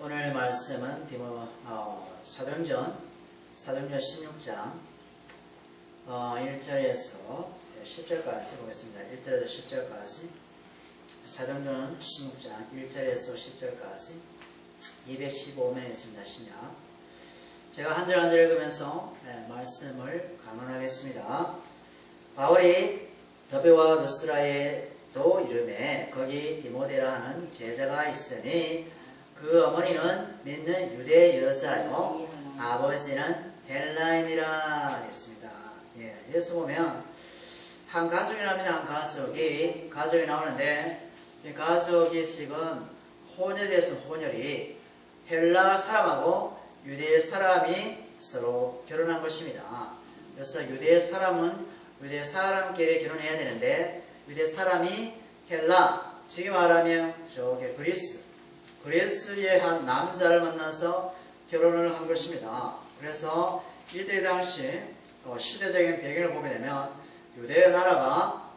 오늘 말씀은 사도행전 16장 1절에서 10절까지 보겠습니다. 1절에서 10절까지 사도행전 16장 1절에서 10절까지 215면에 있습니다. 신약. 제가 한 절 한 절 읽으면서 말씀을 강론하겠습니다. 바울이 더베와 루스드라에도 이름에 거기 디모데라 하는 제자가 있으니 그 어머니는 믿는 유대 여자요 아버지는 헬라인이라 했습니다. 여기서 보면 한 가족이 나옵니다. 한 가족이 나오는데 가족이 지금 혼혈돼서 혼혈이 헬라 사람하고 유대 사람이 서로 결혼한 것입니다. 그래서 유대 사람은 유대 사람끼리 결혼해야 되는데 유대 사람이 헬라, 지금 말하면 저기 그리스의 한 남자를 만나서 결혼을 한 것입니다. 그래서 이때 당시 시대적인 배경을 보게 되면 유대 나라가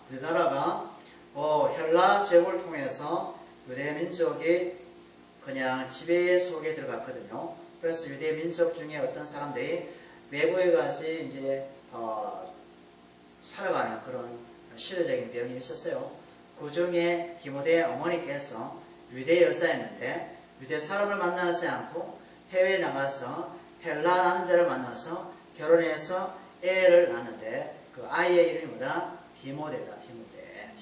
헬라 제국을 통해서 유대 민족이 그냥 지배 속에 들어갔거든요. 그래서 유대 민족 중에 어떤 사람들이 외국에 가서 이제 살아가는 그런 시대적인 배경이 있었어요. 그 중에 디모데 어머니께서 유대 여자였는데 유대 사람을 만나지 않고 해외에 나가서 헬라 남자를 만나서 결혼해서 애를 낳는데 그 아이의 이름이 뭐다? 디모데다. 디모데.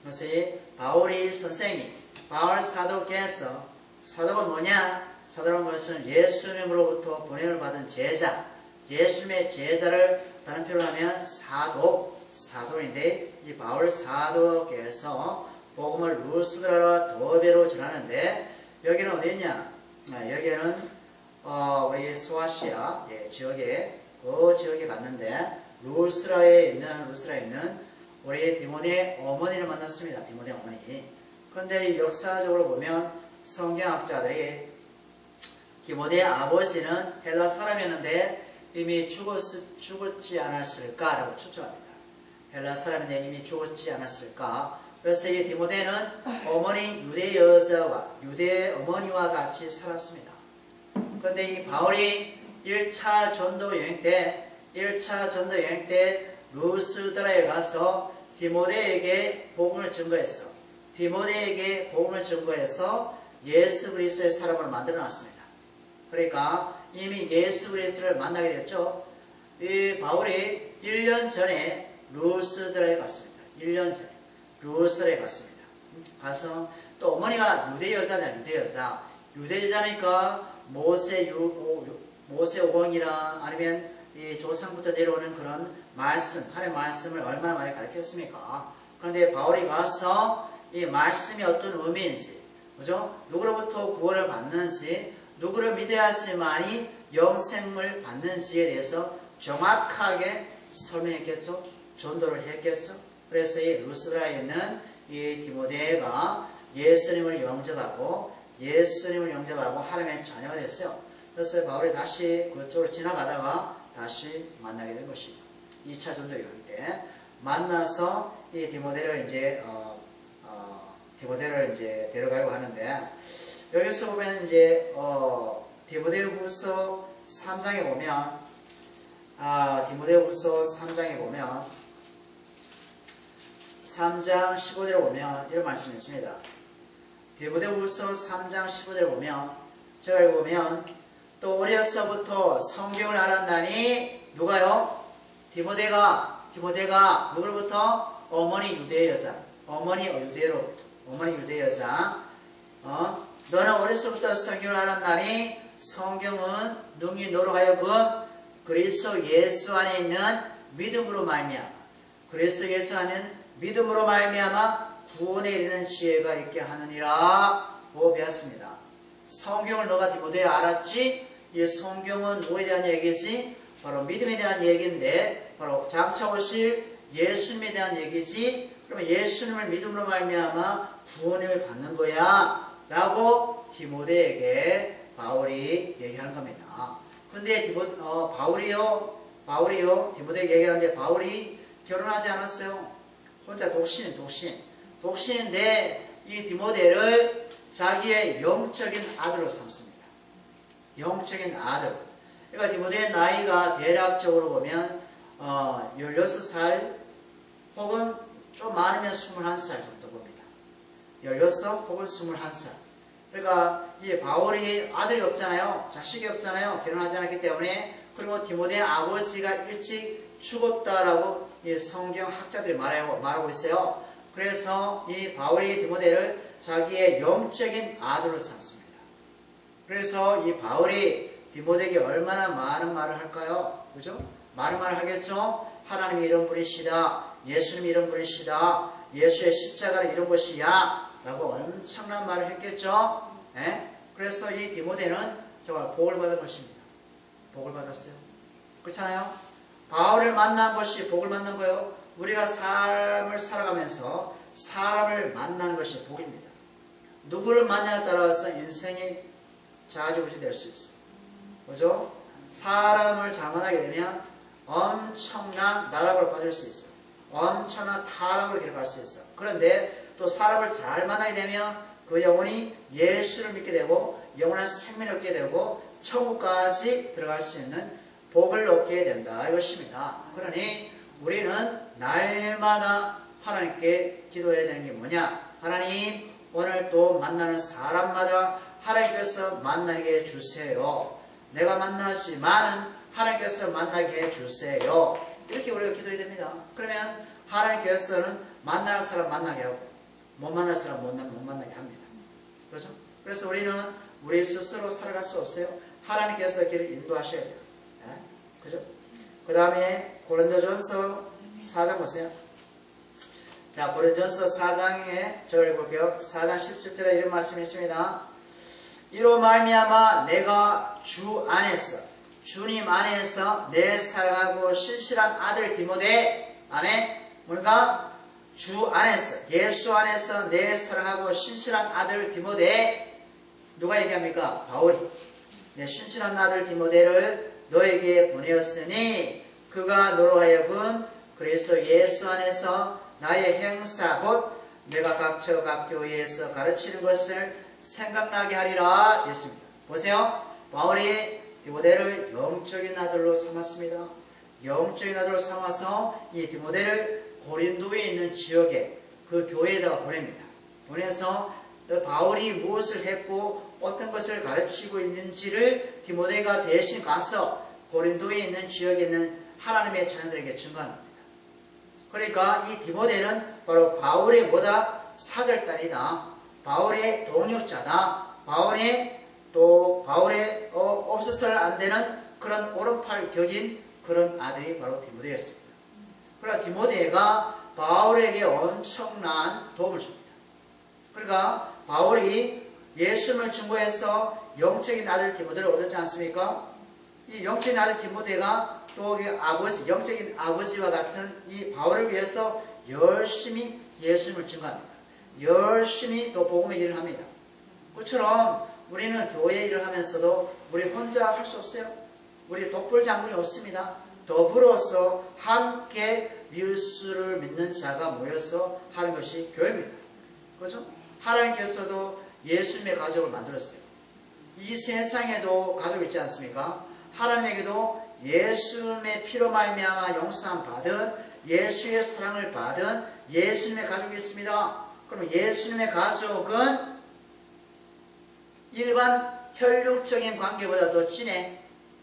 그래서 이 바울이 선생이 바울 사도께서 사도가 뭐냐? 사도라는 것은 예수님으로부터 보냄을 받은 제자, 예수님의 제자를 다른 표현로 하면 사도인데 이 바울 사도께서 복음을 루스드라와 더베로 전하는데 여기는 어디 있냐? 여기는 우리 소아시아 지역에 그 지역에 갔는데 루스드라에 있는 우리 디모데 어머니를 만났습니다. 디모데 어머니. 그런데 역사적으로 보면 성경학자들이 디모데 아버지는 헬라 사람이었는데 이미 죽었지 않았을까라고 추측합니다. 헬라 사람인데 이미 죽었지 않았을까? 그래서 이 디모데는 어머니 유대 여자와 유대 어머니와 같이 살았습니다. 그런데 이 바울이 1차 전도 여행 때 루스드라에 가서 디모데에게 복음을 증거했어. 예수 그리스도의 사람을 만들어 놨습니다. 그러니까 이미 예수 그리스도를 만나게 됐죠. 이 바울이 1년 전에 루스드라에 갔습니다. 1년 전에 루스드라에 갔습니다. 가서 또 어머니가 유대 여자니까 모세 오경이라 아니면 이 조상부터 내려오는 그런 말씀, 하나님의 말씀을 얼마나 많이 가르쳤습니까? 그런데 바울이 가서 이 말씀이 어떤 의미인지, 그죠? 누구로부터 구원을 받는지, 누구를 믿어야지만이 영생을 받는지에 대해서 정확하게 설명했겠죠? 전도를 했겠죠? 그래서 이 루스드라에 있는 이 디모데가 예수님을 영접하고 하나님의 자녀가 됐어요. 그래서 바울이 다시 그쪽으로 지나가다가 다시 만나게 된 것입니다. 2차 전도 여행 때 만나서 이 디모데를 이제 데려가려고 하는데 여기서 보면 이제 디모데후서 3장에 보면 3장 15절에 보면 이런 말씀이 있습니다. 디모데후서 3장 15절에 보면 제가 여기 보면 또 어려서부터 성경을 알았나니 누가요? 디모데가 누구로부터? 어머니 유대 여자. 어머니 유대 여자. 너는 어려서부터 성경을 알았나니 성경은 능히 너로 하여금 그리스도 예수 안에 있는 믿음으로 말미암아 구원에 이르는 지혜가 있게 하느니라 고 배웠습니다. 성경을 너가 디모데에 알았지? 이 성경은 누구에 대한 얘기지? 바로 믿음에 대한 얘기인데 바로 장차 오실 예수님에 대한 얘기지. 그러면 예수님을 믿음으로 말미암아 구원을 받는 거야 라고 디모데에게 바울이 얘기하는 겁니다. 그런데 바울이요 디모데에게 얘기하는데 바울이 결혼하지 않았어요. 혼자 독신인데 이 디모데를 자기의 영적인 아들로 삼습니다. 영적인 아들. 그러니까 디모데의 나이가 대략적으로 보면 16살 혹은 좀 많으면 21살 정도 봅니다. 16 혹은 21살. 그러니까 이 바울이 아들이 없잖아요. 자식이 없잖아요. 결혼하지 않았기 때문에. 그리고 디모데의 아버지가 일찍 죽었다라고 이 성경 학자들이 말하고 있어요. 그래서 이 바울이 디모데를 자기의 영적인 아들로 삼습니다. 그래서 이 바울이 디모데에게 얼마나 많은 말을 할까요? 그죠? 많은 말을 하겠죠? 하나님이 이런 분이시다. 예수님이 이런 분이시다. 예수의 십자가는 이런 것이야. 라고 엄청난 말을 했겠죠? 예? 그래서 이 디모데는 정말 복을 받은 것입니다. 복을 받았어요. 그렇잖아요? 바울을 만난 것이 복을 받는 거예요. 우리가 삶을 살아가면서 사람을 만나는 것이 복입니다. 누구를 만나냐에 따라서 인생이 좌지우지 될 수 있어요. 그죠? 사람을 잘 만나게 되면 엄청난 나락으로 빠질 수 있어요. 엄청난 타락으로 길어갈 수 있어요. 그런데 또 사람을 잘 만나게 되면 그 영혼이 예수를 믿게 되고 영원한 생명을 얻게 되고 천국까지 들어갈 수 있는 복을 얻게 된다 이것입니다. 그러니 우리는 날마다 하나님께 기도해야 되는 게 뭐냐? 하나님, 오늘 또 만나는 사람마다 하나님께서 만나게 해주세요. 내가 만나지만 하나님께서 만나게 해주세요. 이렇게 우리가 기도해야 됩니다. 그러면 하나님께서는 만날 사람 만나게 하고 못 만날 사람 못 만나게 합니다. 그렇죠? 그래서 우리는 우리 스스로 살아갈 수 없어요. 하나님께서 길을 인도하셔야 돼요. 네? 그죠? 그 다음에 고린도전서 4장 보세요. 자, 고린도전서 4장에 저를 읽어볼게요. 4장 17절에 이런 말씀이 있습니다. 이로 말미암아 내가 주 안에서 주님 안에서 내 사랑하고 신실한 아들 디모데, 아멘. 뭔가 주 안에서 예수 안에서 내 사랑하고 신실한 아들 디모데, 누가 얘기합니까? 바울이. 내 신실한 아들 디모데를 너에게 보내었으니 그가 너로 하여금 그래서 예수 안에서 나의 행사 곧 내가 각 교회에서 가르치는 것을 생각나게 하리라 됐습니다. 보세요. 바울이 디모데를 영적인 아들로 삼았습니다. 영적인 아들로 삼아서 이 디모데를 고린도에 있는 지역에 그 교회에다가 보냅니다. 보내서 바울이 무엇을 했고 어떤 것을 가르치고 있는지를 디모데가 대신 가서 고린도에 있는 지역에 있는 하나님의 자녀들에게 증거합니다. 그러니까 이 디모데는 바로 바울의 뭐다? 사절단이다. 바울의 동역자다. 바울의 없어서는 안 되는 그런 오른팔 격인 그런 아들이 바로 디모데였습니다. 그러나 디모데가 바울에게 엄청난 도움을 줍니다. 그러니까 바울이 예수님을 증거해서 영적인 아들 디모데를 얻었지 않습니까? 이 영적인 아들 디모데가 또 영적인 아버지와 같은 이 바울을 위해서 열심히 예수님을 증거합니다. 열심히 또 복음의 일을 합니다. 그처럼 우리는 교회 일을 하면서도 우리 혼자 할 수 없어요. 우리 독불 장군이 없습니다. 더불어서 함께 예수를 믿는 자가 모여서 하는 것이 교회입니다. 그렇죠? 하나님께서도 예수님의 가족을 만들었어요. 이 세상에도 가족이 있지 않습니까? 하나님에게도 예수님의 피로 말미암아 용서함 받은 예수의 사랑을 받은 예수님의 가족이 있습니다. 그럼 예수님의 가족은 일반 혈육적인 관계보다 더 진해.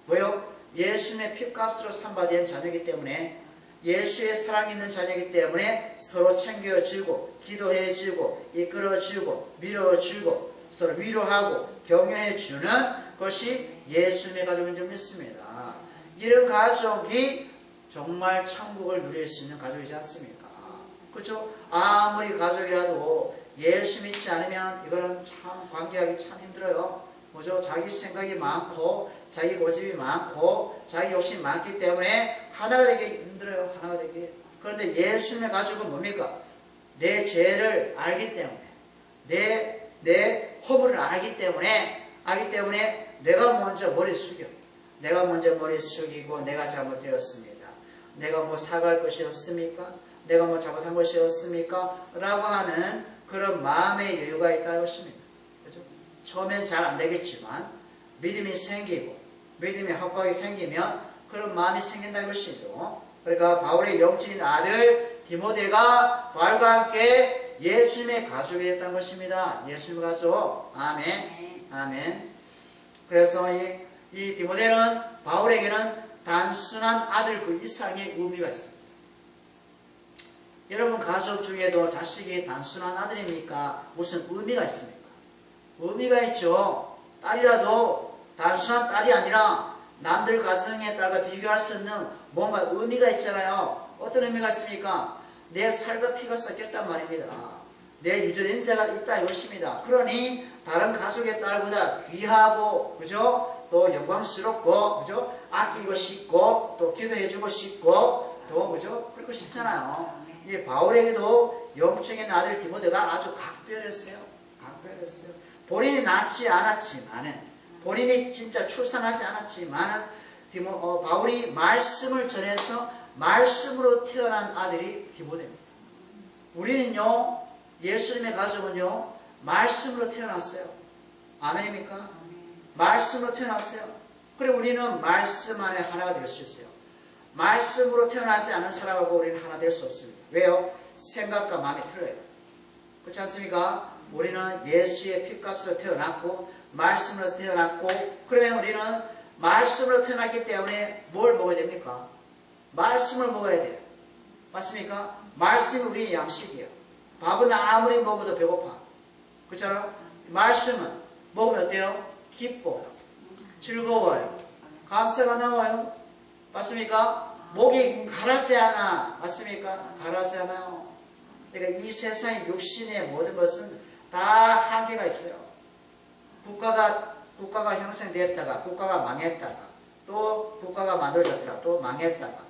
왜요? 예수님의 피값으로 삼받은 자녀이기 때문에, 예수의 사랑이 있는 자녀이기 때문에 서로 챙겨주고 기도해주고 이끌어주고 밀어주고 서로 위로하고 격려해주는 것이 예수님의 가족인 줄 믿습니다. 이런 가족이 정말 천국을 누릴 수 있는 가족이지 않습니까? 그렇죠? 아무리 가족이라도 예수 믿지 않으면 이거는 참 관계하기 참 힘들어요. 그죠? 자기 생각이 많고 자기 고집이 많고 자기 욕심이 많기 때문에 하나가 되기 힘들어요. 하나가 되기. 그런데 예수님의 가족은 뭡니까? 내 죄를 알기 때문에 내 허물을 알기 때문에 내가 먼저 머리 숙여. 내가 먼저 머리 숙이고 내가 잘못되었습니다. 내가 뭐 사과할 것이 없습니까? 내가 뭐 잘못한 것이 없습니까? 라고 하는 그런 마음의 여유가 있다는 것입니다. 처음엔 잘 안 되겠지만 믿음이 생기고 믿음이 확고하게 생기면 그런 마음이 생긴다는 것이죠. 그러니까 바울의 영적인 아들 디모데가 바울과 함께 예수님의 가족이 됐다는 것입니다. 예수님의 가족. 아멘. 아멘. 그래서 이 디모데는 바울에게는 단순한 아들 그 이상의 의미가 있습니다. 여러분 가족 중에도 자식이 단순한 아들입니까? 무슨 의미가 있습니까? 의미가 있죠. 딸이라도 단순한 딸이 아니라 남들 가정의 딸과 비교할 수 없는 뭔가 의미가 있잖아요. 어떤 의미가 있습니까? 내 살과 피가 섞였단 말입니다. 내 유전인자가 있다 이것입니다. 그러니 다른 가족의 딸보다 귀하고, 그죠? 또 영광스럽고, 그죠? 아끼고 싶고, 또 기도해주고 싶고, 또, 그죠? 그렇고 싶잖아요. 이 바울에게도 영적인 아들 디모데가 아주 각별했어요. 각별했어요. 본인이 낳지 않았지만은, 본인이 진짜 출산하지 않았지만은, 바울이 말씀을 전해서 말씀으로 태어난 아들이 디모데입니다. 우리는요, 예수님의 가족은요, 말씀으로 태어났어요. 아멘입니까? 말씀으로 태어났어요. 그리고 우리는 말씀 안에 하나가 될 수 있어요. 말씀으로 태어나지 않은 사람하고 우리는 하나 될 수 없습니다. 왜요? 생각과 마음이 틀려요. 그렇지 않습니까? 우리는 예수의 피값으로 태어났고 말씀으로 태어났고, 그러면 우리는 말씀으로 태어났기 때문에 뭘 먹어야 됩니까? 말씀을 먹어야 돼요. 맞습니까? 말씀이 우리의 양식이에요. 밥은 아무리 먹어도 배고파. 그렇잖아요? 말씀은 먹으면 어때요? 기뻐요. 즐거워요. 감사가 나와요. 맞습니까? 목이 가라지 않아. 맞습니까? 가라지 않아요. 그러니까 이 세상의 육신의 모든 것은 다 한계가 있어요. 국가가 형성되었다가 국가가 망했다가 또 국가가 만들어졌다가 또 망했다가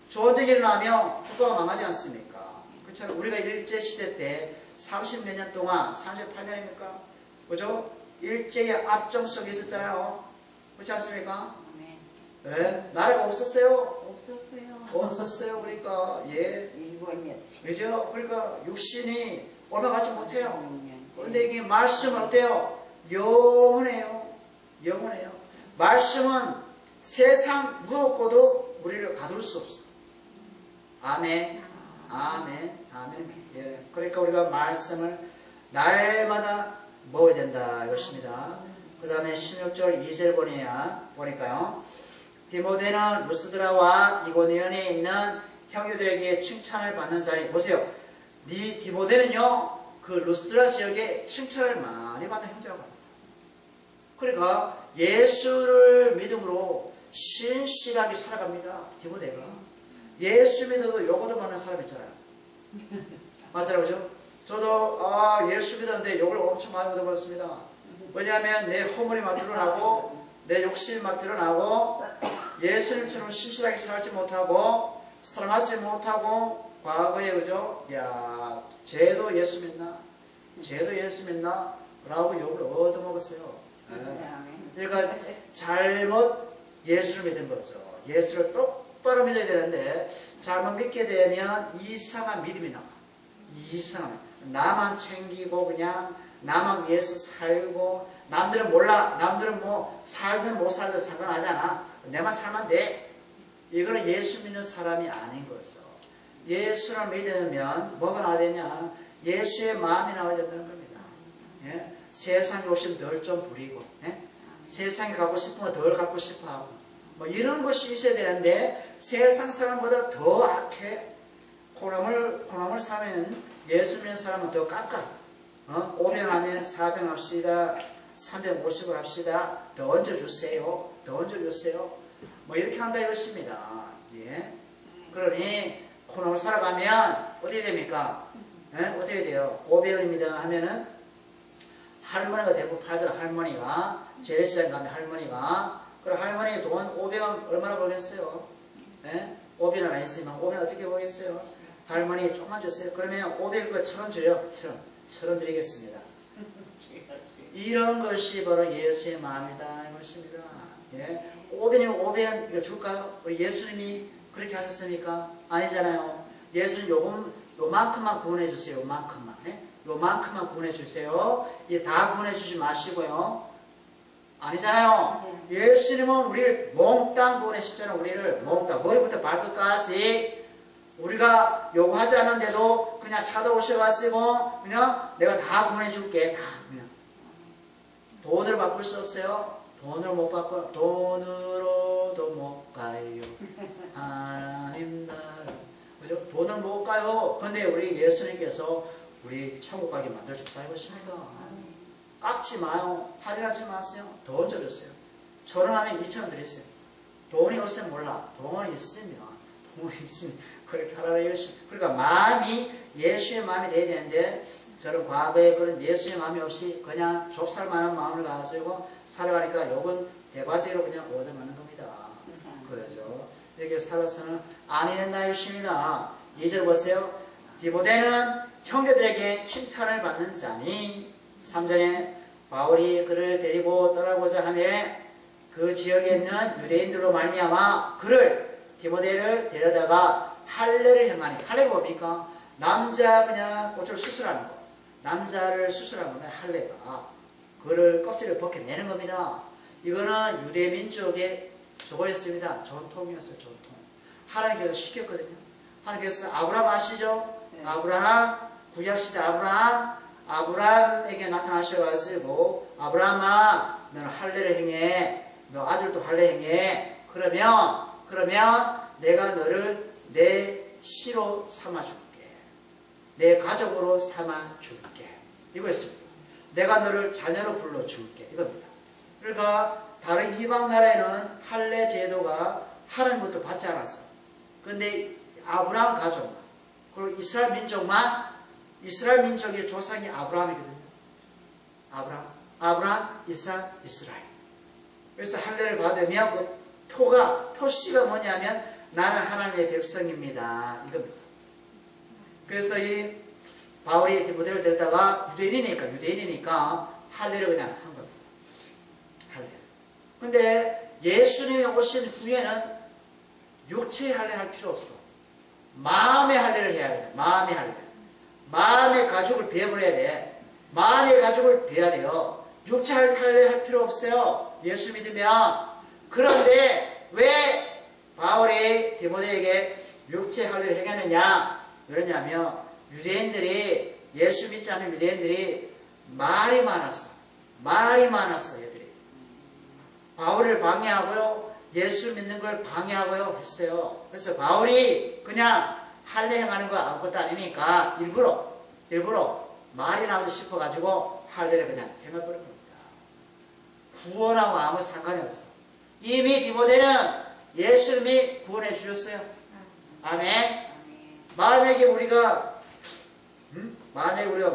좋은 적이 일어나면 국가가 망하지 않습니까? 그렇죠? 우리가 일제시대 때 30몇 년 동안 38년입니까? 그죠? 일제의 압정 속에 있었잖아요. 그렇지 않습니까? 네. 나라가 없었어요? 없었어요. 그러니까 예. 일본이었지. 그죠? 그러니까 육신이 올라가지 못해요. 그런데 이게 말씀은 어때요? 영원해요. 영원해요. 말씀은 세상 무엇고도 우리를 가둘 수 없어. 아멘. 아멘. 아멘. 예. 그러니까 우리가 말씀을 날마다 먹어야 된다 이것입니다. 그 다음에 16절 2절 보니까요. 디모데는 루스드라와 이고니온에 있는 형제들에게 칭찬을 받는 자리. 보세요. 디모데는요, 그 루스드라 지역에 칭찬을 많이 받는 형제라고 합니다. 그러니까 예수를 믿음으로 신실하게 살아갑니다. 디모데가. 예수 믿어도 욕도 많은 사람 있잖아요. 맞아요, 그죠? 저도 예수 믿었는데 욕을 엄청 많이 얻어먹었습니다. 왜냐하면 내 허물이 막 드러나고 내 욕심이 막 드러나고 예수님처럼 신실하게 살지 못하고 사랑하지 못하고 과거에, 그죠? 야, 쟤도 예수 믿나? 쟤도 예수 믿나? 라고 욕을 얻어먹었어요. 그러니까 잘못 예수를 믿은 거죠. 예수를 똑바로 믿어야 되는데 잘못 믿게 되면 이상한 믿음이 나와. 이상한. 나만 챙기고 그냥 나만 위해서 살고, 남들은 몰라. 남들은 뭐 살든 못 살든 상관하지 않아. 내만 살면 돼. 이거는 예수 믿는 사람이 아닌 거죠. 예수를 믿으면 뭐가 나와야 되냐? 예수의 마음이 나와야 된다는 겁니다. 예? 세상 욕심 덜 좀 부리고, 예? 세상에 갖고 싶은 거 덜 갖고 싶어 하고, 뭐 이런 것이 있어야 되는데 세상 사람보다 더 악해. 코놈을 사면 예수 믿는 사람은 더 깎아. 5병 하면 4병 합시다. 350을 합시다. 더 얹어주세요. 더 얹어주세요. 뭐 이렇게 한다 이것입니다. 예. 그러니 코놈을 살아가면 어떻게 됩니까? 예? 어떻게 돼요? 5병입니다 하면은 할머니가 대부분 팔잖아. 할머니가 재래시장 가면 할머니가, 그럼 할머니 돈 500원 얼마나 벌겠어요? 예? 500원 있으면 500원 어떻게 벌겠어요? 할머니 조금만 주세요. 그러면 500원 1,000원 줘요. 1,000원 드리겠습니다. 이런 것이 바로 예수의 마음이다 이것입니다. 예? 500원이면 500원 이거 줄까요? 우리 예수님이 그렇게 하셨습니까? 아니잖아요. 예수님 요만큼만 구원해 주세요. 요만큼만. 예? 요만큼만 구원해 주세요. 이게 다 구원해 주지 마시고요. 아니잖아요. 예수님은 우리를 몽땅 구원하셨잖아요. 우리를 몽땅 머리부터 발끝까지 우리가 요구하지 않는데도 그냥 찾아오셔가지고 그냥 내가 다 구원해 줄게. 다 그냥 돈으로 바꿀 수 없어요. 돈으로 못 바꿔. 돈으로도 못 가요. 하나님 나라. 그죠? 돈을 못 가요. 그런데 우리 예수님께서 우리 천국 가게 만들어줬다 이것입니다. 깎지 마요. 할인하지 마세요. 돈 줘줬어요. 1,000원 하면 2,000원 드렸어요. 돈이 없으면 몰라. 돈이 있으면 그렇게 하라 열심히. 그러니까 마음이 예수의 마음이 돼야 되는데 저는 과거에 그런 예수의 마음이 없이 그냥 좁쌀만한 마음을 가지고 살아가니까 욕은 대바지로 그냥 얻어맞는 겁니다. 그러죠. 이렇게 살아서는 아니 된다 열심이다. 2절 보세요. 디모데는 형제들에게 칭찬을 받는 자니 3절에 바울이 그를 데리고 떠나고자 하며 그 지역에 있는 유대인들로 말미암아 그를 디모데를 데려다가 할례를 행하니 할례가 뭡니까? 남자 그냥 꽃을 수술하는 거. 남자를 수술하는 거는 할례가 그를 껍질을 벗겨내는 겁니다. 이거는 유대 민족의 저거였습니다. 전통이었어요. 전통. 하나님께서 시켰거든요. 하나님께서 아브라함 아시죠? 네. 아브라함 구약시대 아브라함에게 나타나셔가지고 아브라함아 너는 할례를 행해. 너 아들도 할례 행해. 그러면 내가 너를 내 시로 삼아줄게. 내 가족으로 삼아줄게. 이거였습니다. 내가 너를 자녀로 불러줄게. 이겁니다. 그러니까 다른 이방 나라에는 할례 제도가 하나님부터 받지 않았어. 그런데 아브라함 가족만 그리고 이스라엘 민족의 조상이 아브라함이거든요. 아브라함, 이삭, 이스라엘. 그래서 할례를 받으면 그 표시가 뭐냐면 나는 하나님의 백성입니다. 이겁니다. 그래서 이 바울이 디모데를 데려다가 유대인이니까 할례를 그냥 한 겁니다. 할례. 근데 예수님이 오신 후에는 육체의 할례 할 필요 없어. 마음의 할례를 해야 돼. 마음의 할례. 마음의 가죽을 베어버려야 돼. 마음의 가죽을 베어야 돼요. 육체 할례 할 필요 없어요. 예수 믿으면. 그런데 왜 바울이 디모데에게 육체 할례를 행하느냐? 그러냐면 유대인들이 예수 믿지 않는 유대인들이 말이 많았어 얘들이. 바울을 방해하고요. 예수 믿는 걸 방해하고요 했어요. 그래서 바울이 그냥 할례 행하는 거 아무것도 아니니까 일부러 말이 나오고 싶어가지고 할례를 그냥 행해버린 겁니다. 구원하고 아무 상관이 없어. 이미 디모데는 예수님이 구원해 주셨어요. 아멘. 만약에 우리가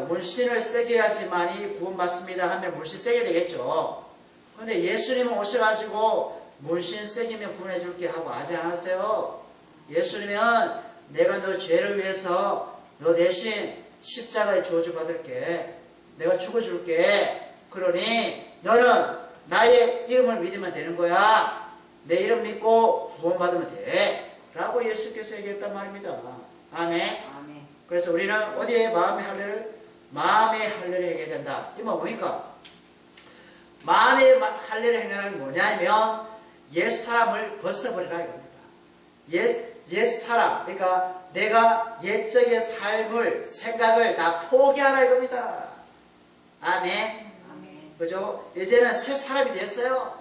문신을 세게 해야지만이 구원받습니다 하면 문신 세게 되겠죠. 그런데 예수님은 오셔가지고 문신 세기면 구원해 줄게 하고 하지 않았어요. 예수님은 내가 너 죄를 위해서 너 대신 십자가에 저주 받을게. 내가 죽어줄게. 그러니 너는 나의 이름을 믿으면 되는 거야. 내 이름 믿고 구원받으면 돼. 라고 예수께서 얘기했단 말입니다. 아멘. 그래서 우리는 어디에 마음의 할례를 행해야 된다. 이 말 뭡니까? 마음의 할례를 행하는 건 뭐냐면 옛사람을 벗어버리라 이겁니다. 옛사람, 그러니까 내가 옛적의 삶을, 생각을 다 포기하라 이겁니다. 아멘. 그죠? 이제는 새 사람이 됐어요.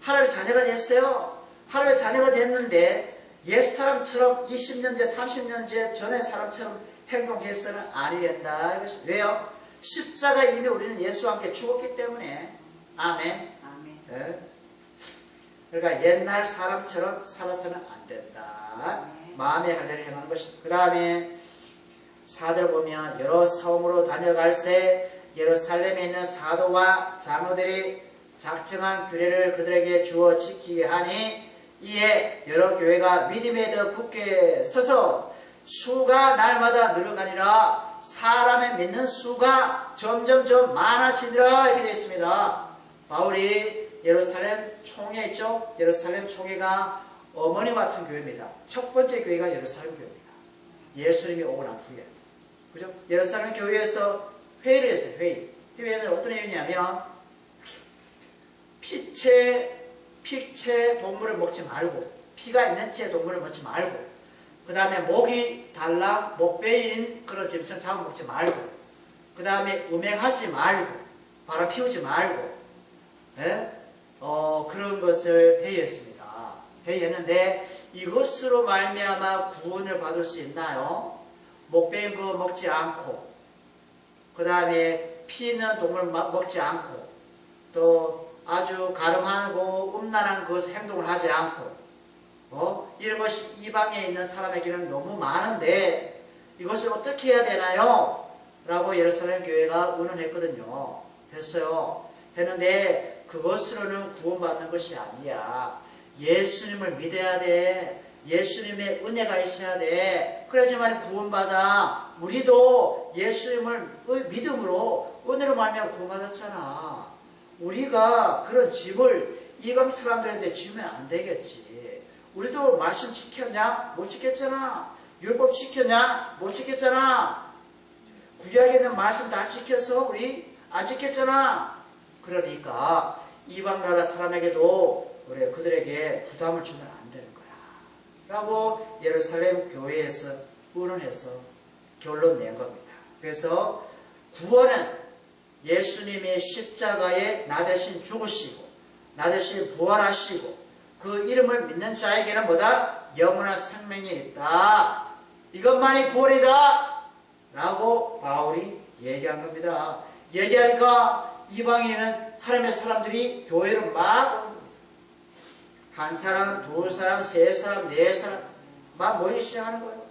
하나님의 자녀가 됐어요. 하나님의 자녀가 됐는데 옛사람처럼 20년째, 30년째 전의 사람처럼 행동해서는 아니 된다. 왜요? 십자가 이미 우리는 예수와 함께 죽었기 때문에. 아멘. 네. 그러니까 옛날 사람처럼 살아서는 안 된다. 마음의 할례를 행하는 것입니다. 그 다음에 4절 보면 여러 성으로 다녀갈새 예루살렘에 있는 사도와 장로들이 작정한 규례를 그들에게 주어 지키게 하니 이에 여러 교회가 믿음에 더 굳게 서서 수가 날마다 늘어가니라. 사람의 믿는 수가 점점점 많아지더라 이렇게 되어 있습니다. 바울이 예루살렘 총회 있죠? 예루살렘 총회가 어머니 같은 교회입니다. 첫 번째 교회가 예루살렘 교회입니다. 예수님이 오고 난 후에. 그죠? 예루살렘 교회에서 회의를 했어요. 회의는 어떤 회의냐면 피체 동물을 먹지 말고, 피가 있는 채 동물을 먹지 말고, 그 다음에 목이 달랑 목 베인 그런 짐승 잡아먹지 말고, 그 다음에 음행하지 말고, 바람 피우지 말고, 예? 그런 것을 회의했습니다. 회의했는데 이것으로 말미암아 구원을 받을 수 있나요? 목 베인 거 먹지 않고, 그 다음에 피 있는 동물 먹지 않고, 또 아주 가름하고 음란한 것을 행동을 하지 않고, 이런 것이 이방에 있는 사람에게는 너무 많은데 이것을 어떻게 해야 되나요? 라고 예루살렘 교회가 의논했거든요. 했는데 그것으로는 구원받는 것이 아니야. 예수님을 믿어야 돼. 예수님의 은혜가 있어야 돼. 그래야지만 구원받아. 우리도 예수님을 믿음으로 은혜로 말미암아 구원받았잖아. 우리가 그런 집을 이방 사람들한테 주면 안 되겠지. 우리도 말씀 지켰냐? 못 지켰잖아. 율법 지켰냐? 못 지켰잖아. 구약에 있는 말씀 다 지켜서 우리 안 지켰잖아. 그러니까 이방 나라 사람에게도 우리 그들에게 부담을 주면 안 되는 거야 라고 예루살렘 교회에서 의논해서 결론 낸 겁니다. 그래서 구원은 예수님의 십자가에 나 대신 죽으시고 나 대신 부활하시고 그 이름을 믿는 자에게는 뭐다? 영원한 생명이 있다. 이것만이 구원이다 라고 바울이 얘기한 겁니다. 얘기하니까 이방인은 하나님의 사람들이 교회로 막 오는 겁니다. 한 사람, 두 사람, 세 사람, 네 사람 막 모이기 시작하는 거예요.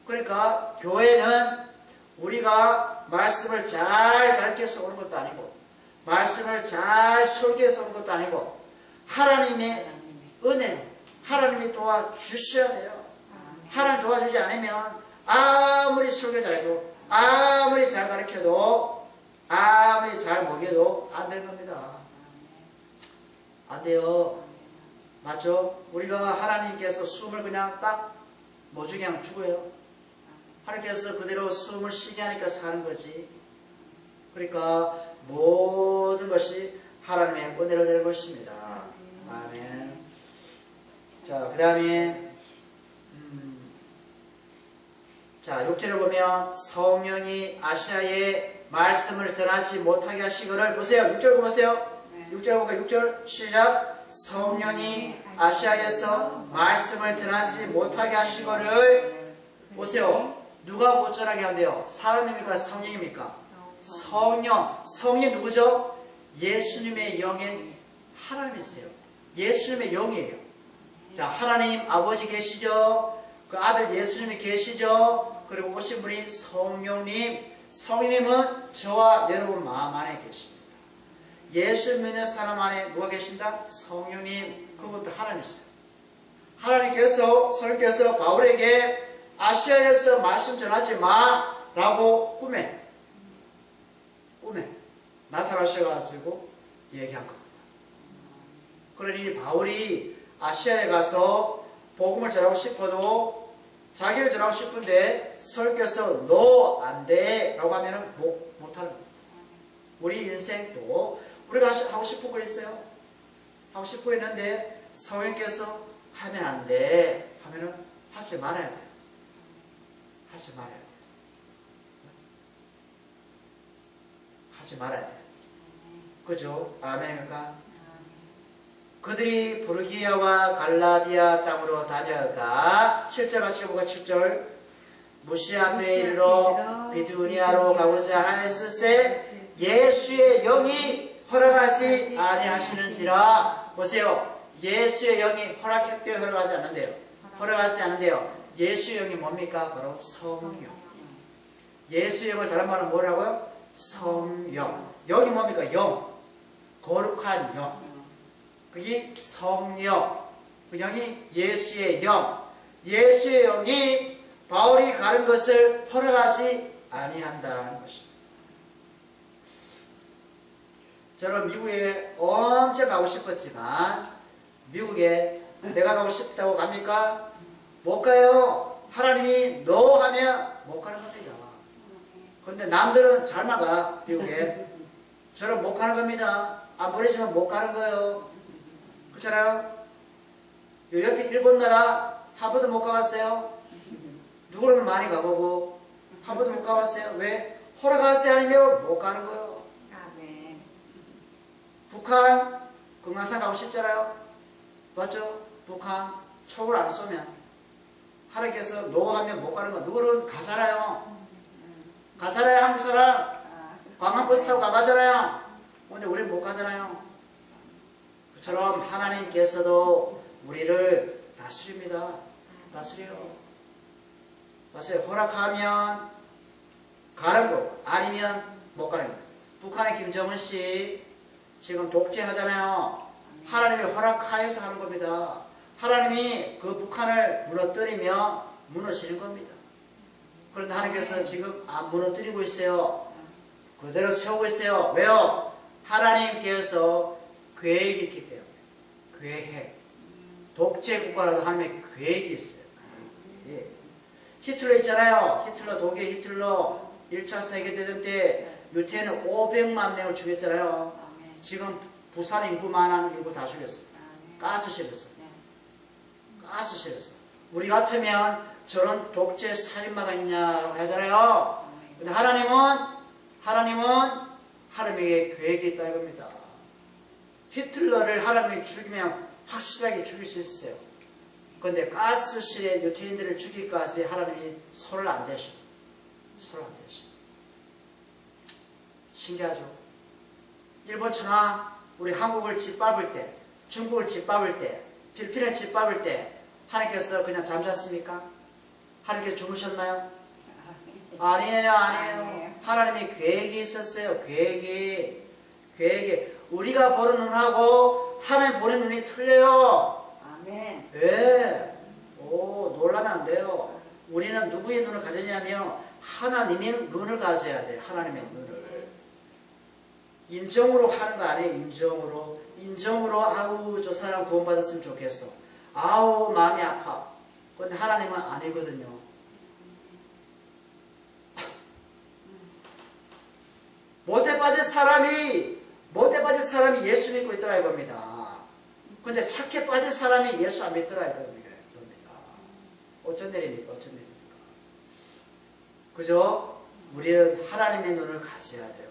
그러니까 교회는 우리가 말씀을 잘 가르쳐서 오는 것도 아니고 말씀을 잘 설교해서 오는 것도 아니고 하나님의 은혜로 하나님이 도와주셔야 돼요. 하나님 도와주지 않으면 아무리 설교 잘해도 아무리 잘 가르쳐도 아무리 잘 먹여도 안 되는 겁니다. 안 돼요. 맞죠? 우리가 하나님께서 숨을 그냥 딱 모주게 하면 죽어요. 하나님께서 그대로 숨을 쉬게 하니까 사는 거지. 그러니까 모든 것이 하나님의 은혜로 되는 것입니다. 아멘. 자, 그 다음에 자, 6절을 보면 성령이 아시아에 말씀을 전하지 못하게 하시거를 보세요. 6절 보세요. 6절 보니까 6절 시작. 성령이 아시아에서 말씀을 전하지 못하게 하시거를 보세요. 누가 못 전하게 한대요? 사람입니까? 성령입니까? 성령. 성령이 누구죠? 예수님의 영인 하나님이세요. 예수님의 영이에요. 자, 하나님 아버지 계시죠? 그 아들 예수님이 계시죠? 그리고 오신 분이 성령님. 성령님은 저와 여러분 마음 안에 계십니다. 예수 믿는 사람 안에 누가 계신다? 성령님. 그분도 하나님이세요. 하나님께서 설교해서 바울에게 아시아에서 말씀 전하지 마 라고 꿈에 나타나셔가지고 얘기한 겁니다. 그러니 바울이 아시아에 가서 복음을 전하고 싶어도 자기를 전하고 싶은데 설교해서 너 안 돼 라고 하면 못하는 겁니다. 우리 인생도 우리가 하고 싶은 거 있어요. 하고 싶고 있는데 성령께서 하면 안 돼 하면은 하지 말아야 돼요. 하지 말아야 돼요. 하지 말아야 돼요. 그죠? 아멘입니까? 그들이 부르기아와 갈라디아 땅으로 다녀가 7절 같이 보고 7절 무시아에 이르러 비두니아로 가고자 하였을세 예수의 영이 허락하지 아니하시는지라. 보세요. 예수의 영이 허락했대요? 허락하지 않는데요? 허락하지 않는데요. 예수의 영이 뭡니까? 바로 성령. 예수의 영을 다른 말로 뭐라고요? 성령. 영이 뭡니까? 영. 거룩한 영. 그게 성령. 그 영이 예수의 영. 예수의 영이 바울이 가는 것을 허락하지 아니한다는 것입니다. 저는 미국에 엄청 가고 싶었지만 미국에 내가 가고 싶다고 갑니까? 못 가요. 하나님이 no 하면 못 가는 겁니다. 근데 남들은 잘 나가, 미국에. 저는 못 가는 겁니다. 안 보내주면 못 가는 거예요. 그렇잖아요? 요 옆에 일본 나라 한 번도 못 가봤어요? 누구는 많이 가보고 한 번도 못 가봤어요? 왜? 허락하세요 아니면 못 가는 거예요. 북한 금강산 가고 싶잖아요. 맞죠? 북한 총을 안 쏘면 하나님께서 노하면 못 가는 거. 누구는 가잖아요. 가잖아요. 한국 사람 관광버스 타고 가잖아요. 근데 우리는 못 가잖아요. 그처럼 하나님께서도 우리를 다스립니다. 다스려요. 허락하면 가는 거고 아니면 못 가는 거고. 북한의 김정은 씨 지금 독재하잖아요. 하나님이 허락하여서 하는 겁니다. 하나님이 그 북한을 무너뜨리며 무너지는 겁니다. 그런데 하나님께서 지금 안 무너뜨리고 있어요. 그대로 세우고 있어요. 왜요? 하나님께서 계획이 있기 때문에. 계획. 독재 국가라도 하나님의 계획이 있어요. 히틀러 있잖아요. 히틀러, 독일 히틀러 1차 세계대전 때 유태인을 500만 명을 죽였잖아요. 지금 부산 인구만한 인구 다 죽였어요. 가스실에서. 가스실에서. 우리 같으면 저런 독재 살인마가 있냐고 하잖아요. 근데 하나님은 하나님에게 계획이 있다 이겁니다. 히틀러를 하나님이 죽이면 확실하게 죽일 수 있어요. 그런데 가스실에 유태인들을 죽이기까지 하나님이 손을 안 대셔. 손을 안 대셔. 신기하죠? 일본 천황 우리 한국을 짓밟을 때, 중국을 짓밟을 때, 필리핀을 짓밟을 때 하나님께서 그냥 잠잤습니까? 하나님께서 주무셨나요? 아니에요. 하나님이 계획이 있었어요. 계획이. 우리가 보는 눈하고 하나님 보는 눈이 틀려요. 아멘. 예. 오, 놀라면 안 돼요. 우리는 누구의 눈을 가졌냐면 하나님의 눈을 가져야 돼요. 하나님의 눈을. 인정으로 하는 거 아니에요. 인정으로 아우 저 사람 구원받았으면 좋겠어. 아우 마음이 아파. 그런데 하나님은 아니거든요. 못에 빠진 사람이 예수 믿고 있더라 이겁니다. 근데 착해 빠진 사람이 예수 안 믿더라 이겁니다. 어쩐 일입니까? 그죠? 우리는 하나님의 눈을 가져야 돼요.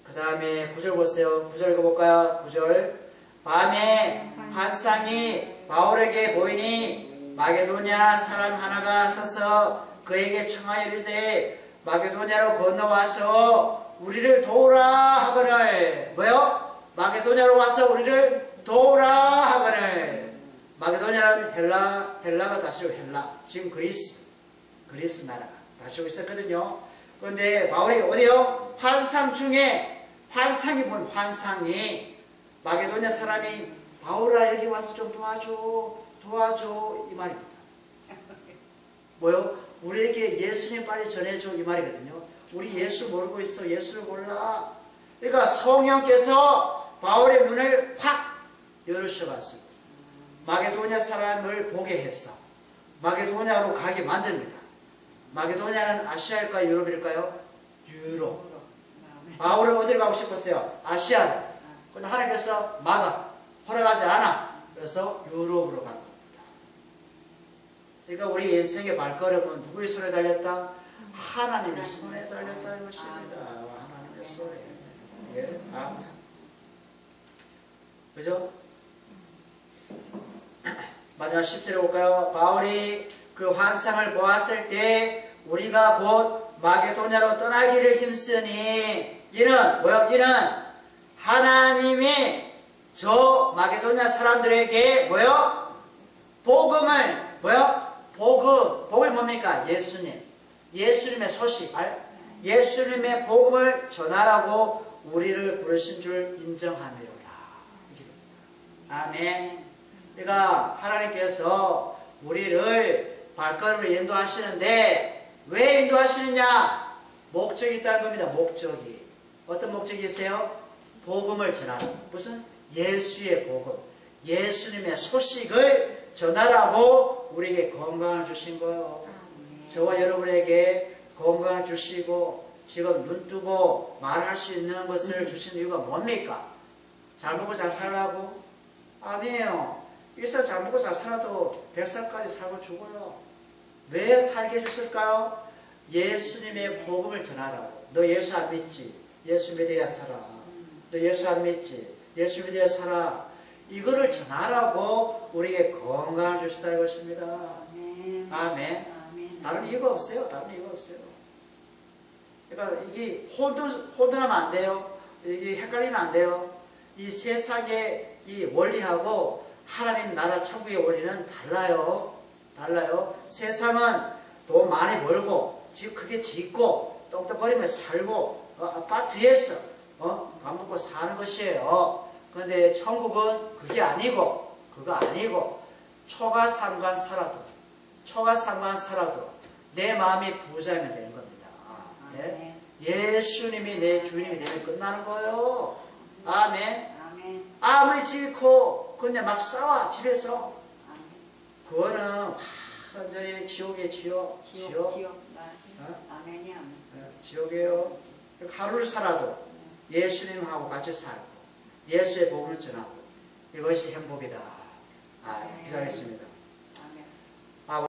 그 다음에 9절 보세요. 9절 읽어볼까요? 9절. 밤에 환상이 바울에게 보이니 마게도냐 사람 하나가 서서 그에게 청하여 이르되 마게도냐로 건너와서 우리를 도우라 하거늘. 뭐요? 마게도냐로 와서 우리를 도우라 하거늘. 마게도냐는 헬라가 다스리고 헬라. 지금 그리스 나라가 다스리고 있었거든요. 그런데 바울이 어디요? 환상 중에 환상이 마게도냐 사람이 바울아 여기 와서 좀 도와줘 이 말입니다. 뭐요? 우리에게 예수님 빨리 전해줘 이 말이거든요. 우리 예수 모르고 있어. 예수를 몰라. 그러니까 성령께서 바울의 눈을 확 열으셔봤습니다. 마게도냐 사람을 보게 해서 마게도냐로 가게 만듭니다. 마게도냐는 아시아일까요? 유럽일까요? 유럽. 바울은 어디로 가고 싶었어요? 아시아로. 그런데 하나님께서 허락하지 않아. 그래서 유럽으로 간 겁니다. 그러니까 우리 인생의 발걸음은 누구의 손에 달렸다? 하나님의 손에 달렸다 이것입니다. 하나님의 손에. 예. 아멘. 그죠? 마지막 10절에 볼까요? 바울이 그 환상을 보았을 때 우리가 곧 마게도냐로 떠나기를 힘쓰니 이는 뭐요? 이는 하나님이 저 마게도냐 사람들에게 뭐요? 복음을 뭐요? 복이 뭡니까? 예수님의 소식, 예수님의 복음을 전하라고 우리를 부르신 줄 인정하며라. 아멘. 그러니까 하나님께서 우리를 발걸음을 인도하시는데 왜 인도하시느냐? 목적이 있다는 겁니다. 목적이. 어떤 목적이 있어요? 복음을 전하는. 무슨? 예수의 복음. 예수님의 소식을 전하라고 우리에게 건강을 주신 거예요. 저와 여러분에게 건강을 주시고 지금 눈 뜨고 말할 수 있는 것을 주신 이유가 뭡니까? 잘 먹고 잘 살라고? 아니에요. 일살 잘 먹고 잘 살아도 100살까지 살고 죽어요. 왜 살게 해줬을까요? 예수님의 복음을 전하라고. 너 예수 안 믿지? 예수 믿어야 살아. 너 예수 안 믿지? 예수 믿어야 살아. 이거를 전하라고 우리에게 건강을 주시다 이것입니다. 아멘. 아멘. 다른 이유가 없어요. 다른 이유가 없어요. 그러니까 이게 혼돈하면 안 돼요. 이게 헷갈리면 안 돼요. 이 세상의 이 원리하고 하나님 나라 천국의 원리는 달라요. 달라요. 세상은 돈 많이 벌고 집 크게 짓고 떵떵거리며 살고 아파트에서 밥 먹고 사는 것이에요. 그런데 천국은 그게 아니고 그거 아니고 초가상관 살아도 내 마음이 부자이면 되는 겁니다. 예? 예수님이 내 주님이 되면 끝나는 거예요. 아멘. 아무리 집이 커 근데 막 싸워 집에서 그거는 완전히 지옥이에요. 지옥. 지옥이에요. 하루를 살아도 예수님하고 같이 살고 예수의 복음을 전하고 이것이 행복이다. 기도하겠습니다.